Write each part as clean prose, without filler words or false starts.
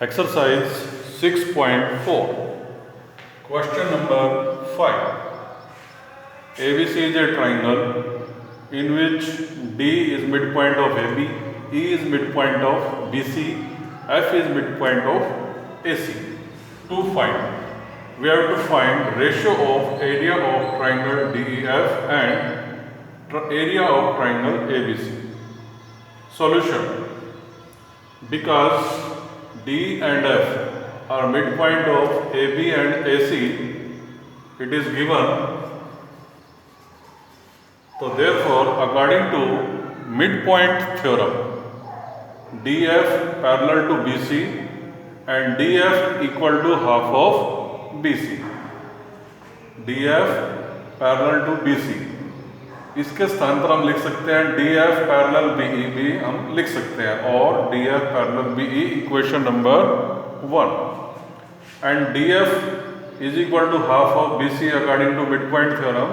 Exercise 6.4. Question number 5. ABC is a triangle in which D is midpoint of AB, E is midpoint of BC, F is midpoint of AC. To find, we have to find ratio of area of triangle DEF and area of triangle ABC. Solution. Because D and F are midpoint of AB and AC, it is given. So therefore, according to midpoint theorem, DF parallel to BC and DF equal to half of BC. DF parallel to BC. इसके स्थान पर हम लिख सकते हैं DF parallel BE भी हम लिख सकते हैं और DF parallel BE equation number 1 and DF is equal to half of BC according to mid point theorem.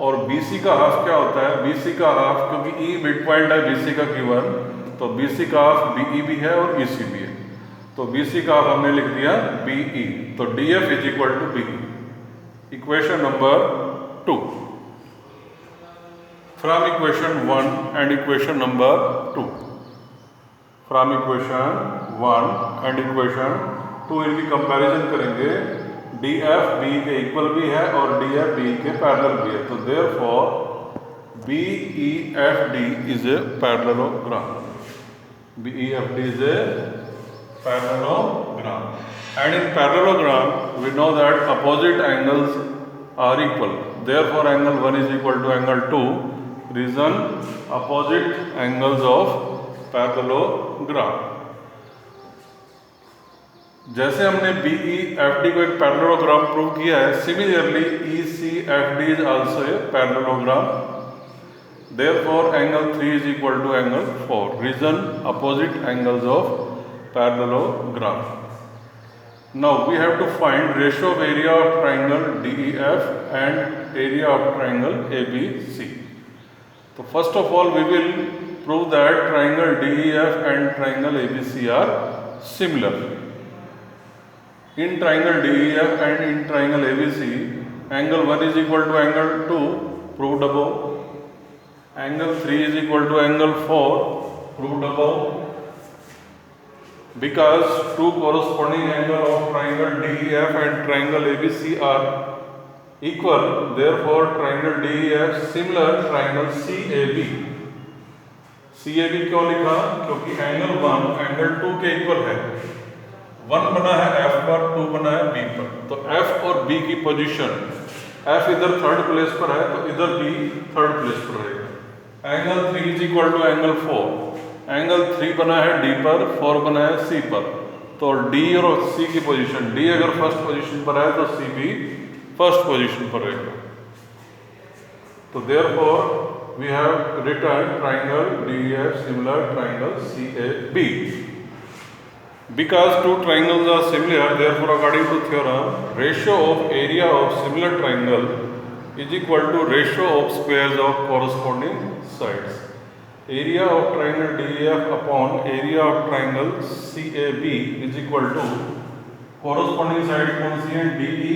और BC का हाफ क्या होता है? BC का हाफ, क्योंकि E मिड पॉइंट है BC का गिवन, तो BC का हाफ BE भी है और EC भी है, तो BC का हाफ हमने लिख दिया BE, तो DF is equal to BE। Equation number 2 from equation 1 and equation number 2. From equation 1 and equation 2 इनकी कंपैरिजन करेंगे। DF BE के इक्वल भी है और DF BE के पैरेलल भी है, तो therefore BEFD is a parallelogram. BEFD is a parallelogram, and in parallelogram we know that opposite angles are equal. Therefore angle 1 is equal to angle 2. Reason opposite angles of parallelogram. जैसे हमने BEFD को एक parallelogram prove किया है, similarly ECFD is also a parallelogram. Therefore angle 3 is equal to angle 4. Reason opposite angles of parallelogram. Now we have to find ratio of area of triangle DEF and area of triangle ABC. So first of all we will prove that triangle DEF and triangle ABC are similar. In triangle DEF and in triangle ABC, angle 1 is equal to angle 2 proved above. Angle 3 is equal to angle 4 proved above. Because two corresponding angle of triangle DEF and triangle ABC are equal, therefore triangle DEF similar triangle CAB. CAB क्यों लिखा? क्योंकि angle 1 angle 2 के equal है। 1 बना है F पर, 2 बना है B पर, तो F और B की पोजीशन, F इधर थर्ड प्लेस पर है तो इधर B थर्ड प्लेस पर रहेगा। Angle 3 is equal to angle 4, angle 3 बना है D पर, 4 बना है C पर, तो D और C की पोजीशन, D अगर फर्स्ट पोजीशन पर है तो C भी फर्स्ट पोजीशन पर रहेगा। तो therefore we have written triangle DEF similar triangle CAB. Because two triangles are similar, therefore according to theorem, ratio of area of similar triangle is equal to ratio of squares of corresponding sides. Area of triangle DEF upon area of triangle CAB is equal to corresponding side कौन सी है? DE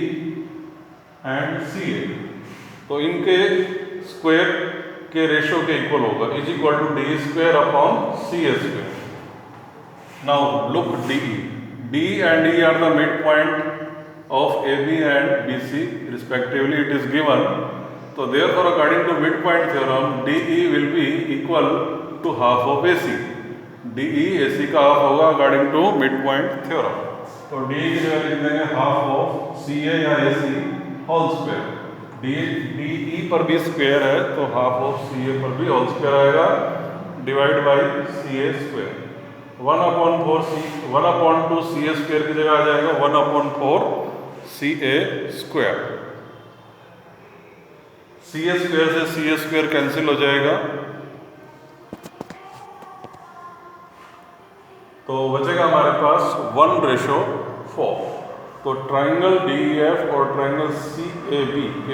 and CA, तो इनके square के ratio के equal होगा, is equal to DE square upon CA square. Now look DE, D and E are the midpoint of AB and BC respectively, it is given. So therefore according to midpoint theorem, DE will be equal to half of AC. DE AC का half होगा according to midpoint theorem, तो DE की जगह लिख देंगे half of CA या AC whole square. DE पर भी स्क्वायर है तो हाफ ऑफ CA पर भी होल स्क्वायर आएगा, divide by CA square. 1/2 CA square की जगह आ जाएगा 1/4 CA स्क्वायर। CA स्क्वायर से CA स्क्वायर कैंसिल हो जाएगा, तो बचेगा हमारे पास 1:4। तो ट्राइंगल DEF और ट्राइंगल CAB के